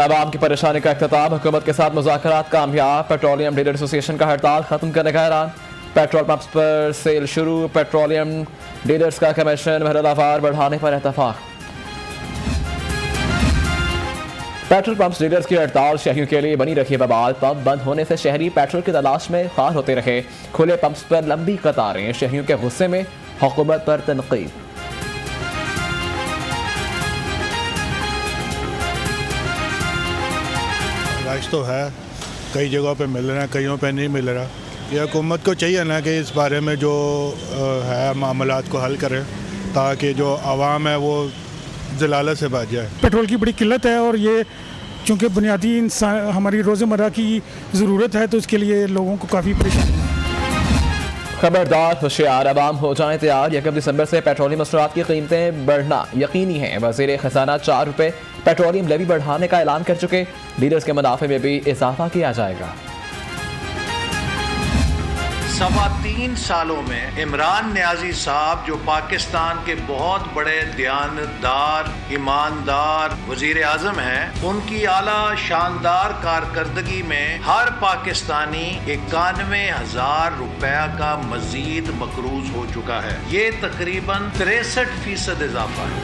आवाम की परेशानी का इख्तिताम, हुकूमत के साथ मुज़ाकरात कामयाब, पेट्रोलियम डीलर एसोसिएशन का हड़ताल खत्म करने का ऐलान, पेट्रोल पंप्स पर सेल शुरू, पेट्रोलियम डीलर्स का कमीशन मरहलावार बढ़ाने पर इत्तफाक। पेट्रोल पंप्स डीलर्स की हड़ताल शहरियों के लिए बनी रखी बवाल, पंप बंद होने से शहरी पेट्रोल की तलाश में ख्वार होते रहे, खुले पंप्स पर लंबी कतारें, शहरियों के गुस्से में हुकूमत पर तनकीद। राइस तो है, कई जगहों पे मिल रहा है, कईयों पे नहीं मिल रहा। ये हुकूमत को चाहिए ना कि इस बारे में जो है मामलात को हल करे, ताकि जो आवाम है वो जलालत से बच जाए। पेट्रोल की बड़ी किल्लत है और ये चूँकि बुनियादी इंसान हमारी रोज़मर्रा की ज़रूरत है, तो इसके लिए लोगों को काफ़ी परेशानी है। खबरदार, होशियार, आवाम हो जाएं तैयार। 1 दिसंबर से पेट्रोलियम मसरूआत की कीमतें बढ़ना यकीनी है। वज़ीर ख़जाना 4 रुपये पेट्रोलियम लेवी बढ़ाने का ऐलान कर चुके, डीलर्स के मुनाफे में भी इजाफा किया जाएगा। 3.25 सालों में इमरान नियाजी साहब, जो पाकिस्तान के बहुत बड़े दयानतदार, ईमानदार वजीर आजम हैं, उनकी आला शानदार कारकर्दगी में हर पाकिस्तानी 91,000 रुपया का मजीद मकरूज हो चुका है। ये तकरीबन 63% इजाफा है।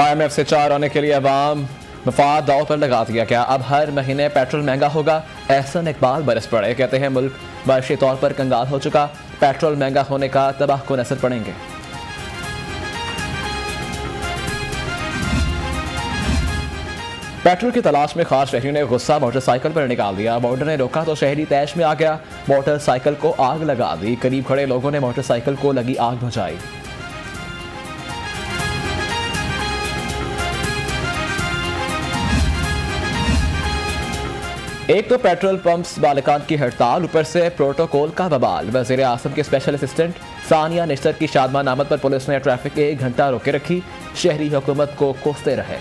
IMF से 4 आने के लिए अवाम मफाद दाव पर लगा दिया गया। अब हर महीने पेट्रोल महंगा होगा। एहसन इकबाल बरस पड़े, कहते हैं मुल्क माशी तौर पर कंगाल हो चुका, पेट्रोल महंगा होने का तबाहकुन असर पड़ेंगे। पेट्रोल की तलाश में खास शहरियों ने गुस्सा मोटरसाइकिल पर निकाल दिया। बॉर्डर ने रोका तो शहरी तैश में आ गया, मोटरसाइकिल को आग लगा दी। करीब खड़े लोगों ने मोटरसाइकिल को लगी आग बुझाई। एक तो पेट्रोल पंप्स मालिकान की हड़ताल, ऊपर से प्रोटोकॉल का बवाल। वज़ीर आज़म के स्पेशल असिस्टेंट सानिया निश्तर की शादमान आमद पर पुलिस ने ट्रैफिक 1 घंटा रोके रखी, शहरी हुकूमत को कोसते रहे।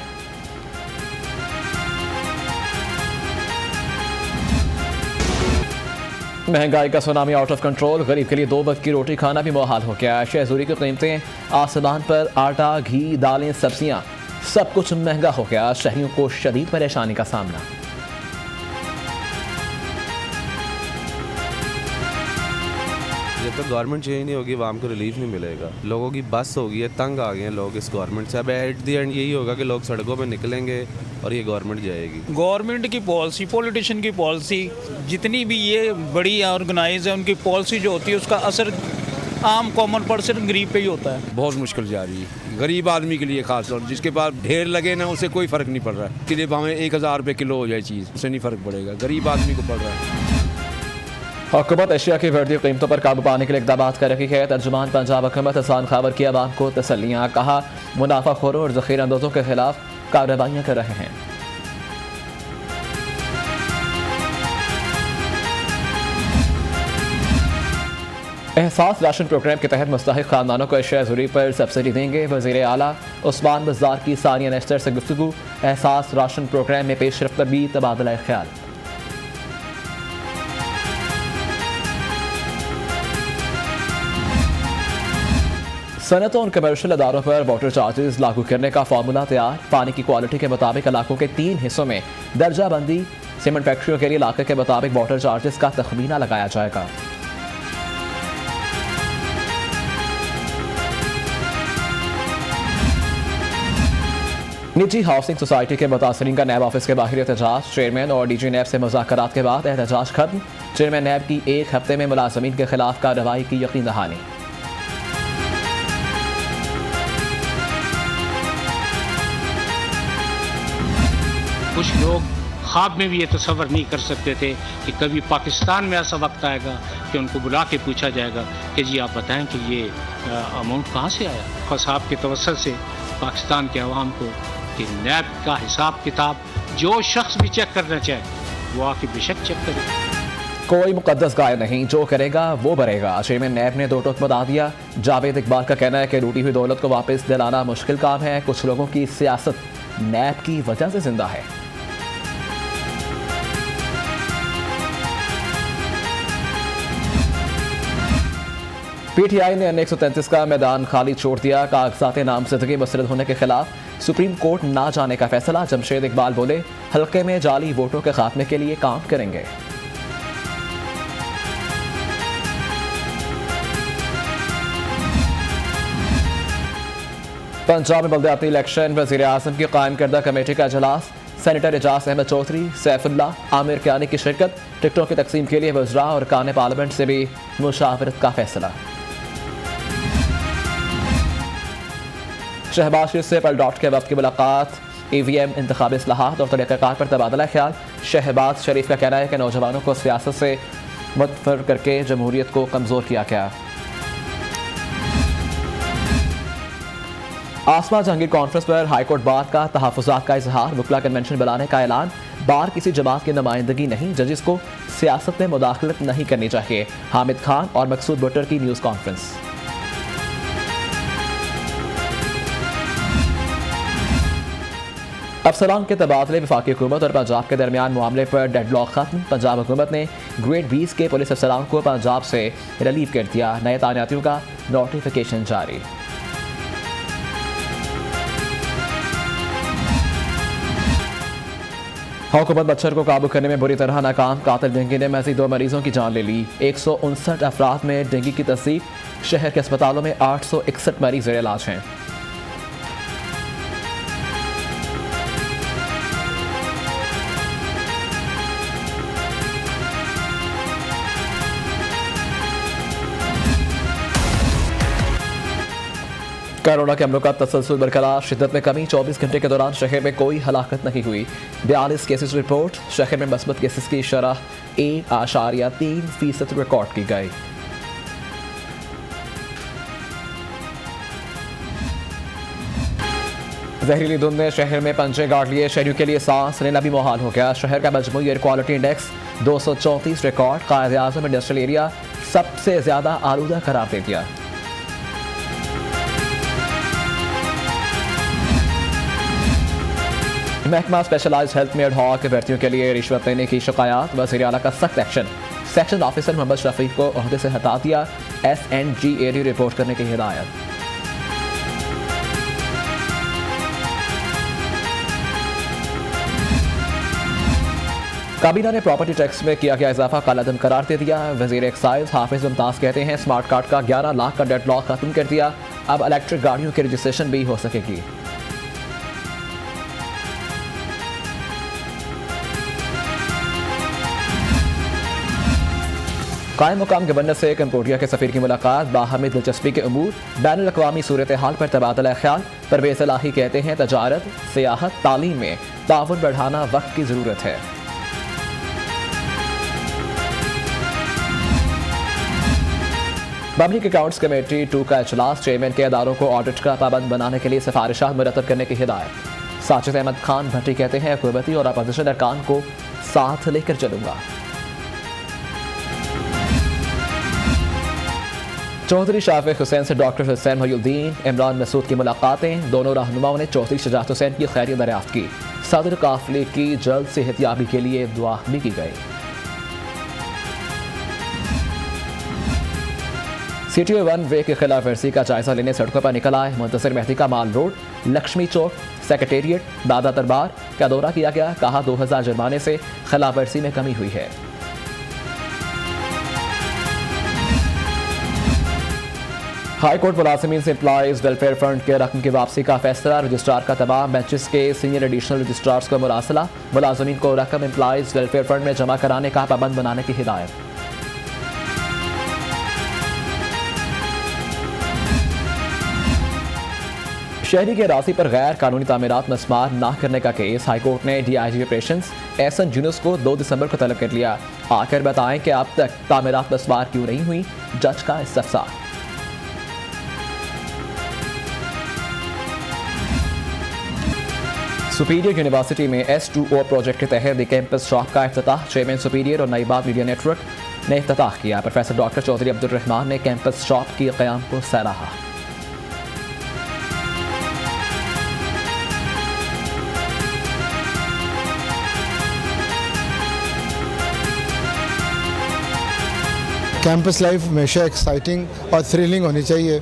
महंगाई का सुनामी आउट ऑफ कंट्रोल, गरीब के लिए 2 वक्त की रोटी खाना भी मुहाल हो गया। शेजूरी की कीमतें आसमान पर, आटा, घी, दालें, सब्जियां, सब कुछ महंगा हो गया। शहरियों को शदीद परेशानी का सामना। जब तक गवर्नमेंट चेंज नहीं होगी, आवाम को रिलीफ नहीं मिलेगा। लोगों की बस हो गई है, तंग आ गए हैं लोग इस गवर्नमेंट से। अब एट दी एंड यही होगा कि लोग सड़कों पे निकलेंगे और ये गवर्नमेंट जाएगी। गवर्नमेंट की पॉलिसी, पॉलिटिशियन की पॉलिसी, जितनी भी ये बड़ी ऑर्गेनाइज है, उनकी पॉलिसी जो होती है उसका असर आम कॉमन पर्सन गरीब पे ही होता है। बहुत मुश्किल जा रही है गरीब आदमी के लिए, खास तौर जिसके पास ढेर लगे ना, उससे कोई फ़र्क नहीं पड़ रहा है। किले भावें 1000 रुपये किलो हो जाए चीज़, उससे नहीं फ़र्क पड़ेगा, गरीब आदमी को पड़ रहा है। हुकूमत एशिया की बढ़ती कीमतों पर काबू पाने के लिए इक़दाम कर रही है। तर्जुमान पंजाब हुकूमत हसन खावर की आवाम को तसल्लियाँ, कहा मुनाफाखोरों और ज़ख़ीरा अंदाज़ों के खिलाफ कार्रवाइयाँ कर रहे हैं। एहसास राशन प्रोग्राम के तहत मुस्तहिक़ खानदानों को अशिया ज़रूरी पर सब्सिडी देंगे। वज़ीर आला उस्मान बज़ार की सानिया निश्तर से गुफ्तगू, एहसास राशन प्रोग्राम में पेशरफ़्त पर भी तबादला ख्याल। सनतों और कमर्शियल अदारों पर वाटर चार्जेस लागू करने का फार्मूला तैयार। पानी की क्वालिटी के मुताबिक इलाकों के 3 हिस्सों में दर्जा बंदी। सीमेंट फैक्ट्रियों के लिए इलाके के मुताबिक वाटर चार्जेस का तखमीना लगाया जाएगा। निजी हाउसिंग सोसाइटी के मुतासरीन का नैब ऑफिस के बाहर एहतजाज, चेयरमैन और DG नैब से मुज़ाकरात के बाद एहतजाज खत्म। चेयरमैन नैब की 1 हफ्ते में मुलाजमीन के खिलाफ कार्रवाई की यकीन दहानी। कुछ लोग ख्वाब में भी ये तसव्वुर नहीं कर सकते थे कि कभी पाकिस्तान में ऐसा वक्त आएगा कि उनको बुला के पूछा जाएगा कि जी आप बताएं कि ये अमाउंट कहाँ से आया। बस आपके तवस्सुल से पाकिस्तान के अवाम को कि नैब का हिसाब किताब जो शख्स भी चेक करना चाहे वो आके बेशक चेक करे। कोई मुकद्दस गाय नहीं, जो करेगा वो भरेगा। चेयरमैन नैब ने 2 टोक बता दिया। जावेद इकबाल का कहना है कि लूटी हुई दौलत को वापस दिलाना मुश्किल काम है। कुछ लोगों की सियासत नैब की वजह से जिंदा है। PTI ने अन्य 133 का मैदान खाली छोड़ दिया। कागजात नामजदगी मुस्तरद होने के खिलाफ सुप्रीम कोर्ट ना जाने का फैसला। जमशेद इकबाल बोले, हल्के में जाली वोटों के खात्मे के लिए काम करेंगे। पंजाब में बल्दियाती इलेक्शन, वज़ीर आज़म की कायम करदा कमेटी का इजलास। सेनेटर एजाज अहमद चौधरी, सैफुल्ला, आमिर कियानी की शिरकत। टिकटों की तकसीम के लिए वज़रा और कान पार्लियामेंट से भी मुशावरत का फैसला। शहबाज शरीफ से पलडॉट के वक्त की मुलाकात। EVM, इंतखाबी इस्लाहात और तरीक़ाकार पर तबादला ख्याल। शहबाज शरीफ का कहना है कि नौजवानों को सियासत से मुतफर करके जमहूरियत को कमज़ोर किया गया। आसमा जहांगीर कॉन्फ्रेंस पर हाईकोर्ट बार का तहफ़्फ़ुज़ात का इजहार। वकला कन्वेंशन बुलाने का ऐलान। बार किसी जमात की नुमाइंदगी नहीं, जजिस को सियासत में मुदाखलत नहीं करनी चाहिए। हामिद खान और मकसूद भुट्टर की न्यूज़ कॉन्फ्रेंस। अफसरान के तबादले, वफाकी हुकूमत और पंजाब के दरमियान मामले पर डेडलॉक खत्म। पंजाब हुकूमत ने ग्रेड 20 के पुलिस अफसरान को पंजाब से रिलीव कर दिया। नए तैनातियों का नोटिफिकेशन जारी। हुकूमत मच्छर को काबू करने में बुरी तरह नाकाम। कातिल डेंगू ने मज़ीद 2 मरीजों की जान ले ली। 159 अफराद में डेंगू की तस्दीक। शहर के अस्पतालों में 861 मरीज ज़ेर इलाज हैं। कोरोना के हमलों का तसलसल बरकरार, शिद्दत में कमी। 24 घंटे के दौरान शहर में कोई हलाकत नहीं हुई। 42 केसेस रिपोर्ट। शहर में मस्बत केसेस की शरह 1.3% रिकॉर्ड की गई। जहरीली धुंध ने शहर में पंजे गाड़ लिए। शहरियों के लिए सांस लेना भी मुहाल हो गया। शहर का मजमूई air quality index 234 record. Quaid-e-Azam industrial area सबसे ज्यादा आलूदा करार दे दिया। महकमा स्पेशलाइज्ड हेल्थ में एडहॉक भर्तियों के लिए रिश्वत लेने की शिकायत। वज़ीर आला का सख्त action. Section officer Mohammad Shafiq को ओहदे से हटा दिया। SNG एरिया रिपोर्ट करने की हिदायत। काबीना ने प्रॉपर्टी टैक्स में किया गया इजाफा कालादम करार दे दिया। वज़ीर एक्साइज हाफिज मुमताज़ कहते हैं, स्मार्ट कार्ड का 11 लाख का डेडलॉक खत्म कर दिया। अब इलेक्ट्रिक गाड़ियों की रजिस्ट्रेशन भी हो सकेगी। कायम मुकाम गवर्नर से कंपोडिया के सफीर की मुलाकात। बाहमी दिलचस्पी के अमूर, बैनुल अक़वामी सूरत हाल पर तबादला ख्याल। परवेज़ इलाही कहते हैं, तजारत, सियाहत, तालीम में ताउन बढ़ाना वक्त की ज़रूरत है। पब्लिक अकाउंट्स कमेटी 2 का इजलास। चेयरमैन के अदारों को ऑडिट का पाबंद बनाने के लिए सिफारिशात मुरतब करने की हिदायत। साजिद अहमद खान भट्टी कहते हैं, हुकूमती और अपोजिशन अरकान को साथ लेकर चलूंगा। चौधरी शाफिक हुसैन से डॉक्टर हुसैन मोहिउद्दीन, इमरान मसूद की मुलाकातें। दोनों रहनुमाओं ने चौधरी शजात हुसैन की खैरियत दरियाफ्त की। सदर काफिले की जल्द सेहतयाबी के लिए दुआ भी की गई। CTO 1 वे की खिलाफ वर्जी का जायजा लेने सड़कों पर निकल आए। मुंतसिर मेहदी का माल रोड, लक्ष्मी चौक, सेक्रेटेरिएट, दादा दरबार का दौरा किया गया। कहा 2000 जुर्माने से खिलाफ वर्जी में कमी हुई है। हाई कोर्ट मुलाजिमीन से एम्प्लॉयज वेलफेयर फंड के रकम की वापसी का फैसला। रजिस्ट्रार का तमाम बेंचेस के सीनियर एडिशनल रजिस्ट्रार्स को मुरासला। मुलाजिमीन को रकम एम्प्लॉयज वेलफेयर फंड में जमा कराने का पाबंद बनाने की हिदायत। शहरी के रास्ते पर गैर कानूनी तामीरात मस्मार ना करने का केस। हाईकोर्ट ने DIG ऑपरेशंस एहसन यूनुस को 2 दिसंबर को तलब कर लिया। आकर बताएं कि अब तक तामीरात मस्मार क्यों नहीं हुई। जज का इस्तफसार। सुपीरियर यूनिवर्सिटी में S2O प्रोजेक्ट के तहत कैंपस शॉप का इफ्तिताह। चेयरमैन सुपीरियर और नईबाद मीडिया नेटवर्क ने इफ्तिताह किया। प्रोफेसर डॉक्टर चौधरी अब्दुल रहमान ने कैंपस शॉप की क़याम को सराहा। कैंपस लाइफ हमेशा एक्साइटिंग और थ्रिलिंग होनी चाहिए,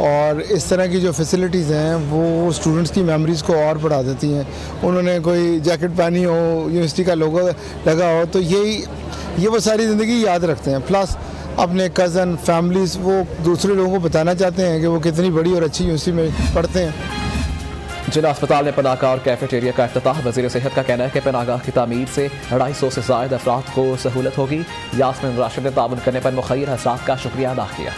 और इस तरह की जो फैसिलिटीज़ हैं वो स्टूडेंट्स की मेमोरीज़ को और बढ़ा देती हैं। उन्होंने कोई जैकेट पहनी हो, यूनिवर्सिटी का लोगो लगा हो, तो ये वो सारी ज़िंदगी याद रखते हैं। प्लस अपने कज़न फैमिलीज़ वो दूसरे लोगों को बताना चाहते हैं कि वो कितनी बड़ी और अच्छी यूनिवर्सिटी में पढ़ते हैं। जिला अस्पताल में पनाहगाह और कैफेटेरिया का इफ्तिताह। वज़ीर सेहत का कहना है कि पनाहगाह की तामीर से 250 से ज़ायद अफराद को सहूलत होगी। यास्मीन राशिद ने ताउन करने पर मुखैर हज़रात का शुक्रिया अदा किया।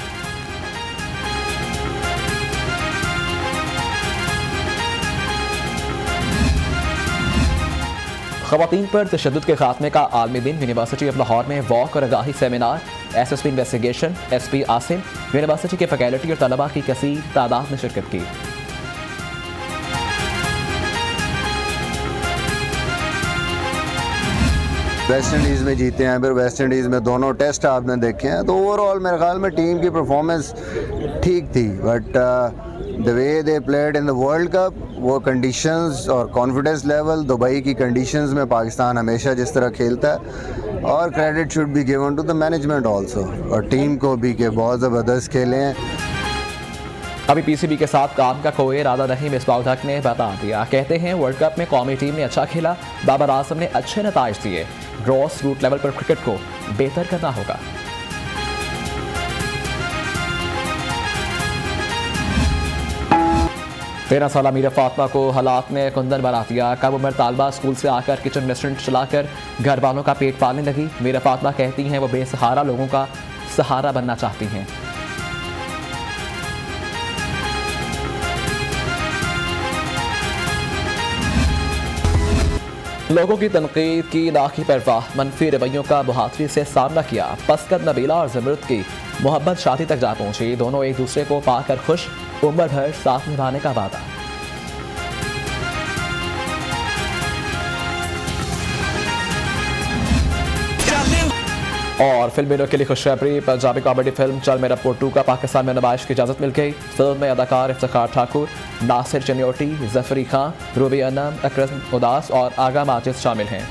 ख़वातीन पर तशद्दुद के खात्मे का आलमी दिन। यूनिवर्सिटी ऑफ लाहौर में वॉक और आगाही seminar. SSP investigation SP Asim university के फैकल्टी और तलबा की कसीर तादाद में शिरकत की। वेस्ट इंडीज़ में जीते हैं, फिर वेस्ट इंडीज़ में दोनों टेस्ट आपने देखे हैं, तो ओवरऑल मेरे ख्याल में टीम की परफॉर्मेंस ठीक थी, but the way they played in the world cup, वो कंडीशंस और कॉन्फिडेंस लेवल, दुबई की कंडीशंस में पाकिस्तान हमेशा जिस तरह खेलता है, और credit should be given to the management also, और टीम को भी कि बहुत ज़बरदस्त खेले हैं। अभी PCB के साथ काम का कोई इरादा नहीं, मिसबाह हक ने बता दिया। कहते हैं वर्ल्ड कप में कौमी टीम ने अच्छा खेला, बाबर आजम ने अच्छे नताइज दिए, ग्रॉस रूट लेवल पर क्रिकेट को बेहतर करना होगा। तेरह साल मीरा फातिमा को हालात ने कुंदन बना दिया। कम उम्र तालबा स्कूल से आकर किचन रेस्टोरेंट चलाकर घर वालों का पेट पालने लगी। मीरा फातिमा कहती हैं वो बेसहारा लोगों का सहारा बनना चाहती हैं। लोगों की तनकीद की लाखी परवाह, मनफी रवैयों का बहादुरी से सामना किया। पसकद नबीला और ज़मरुद की मोहब्बत शादी तक जा पहुंची। दोनों एक दूसरे को पाकर खुश, उम्र भर साथ निभाने का वादा। और फिल्म के लिए खुशखबरी, पंजाबी कॉमेडी फिल्म चल मेरा पोटू का पाकिस्तान में नुमाइश की इजाज़त मिल गई। फिल्म में अदाकार इफ्तिखार ठाकुर, नासिर चन्योटी, जफरी खान, रूबी अनम, अकरम उदास और आगा माजिद शामिल हैं।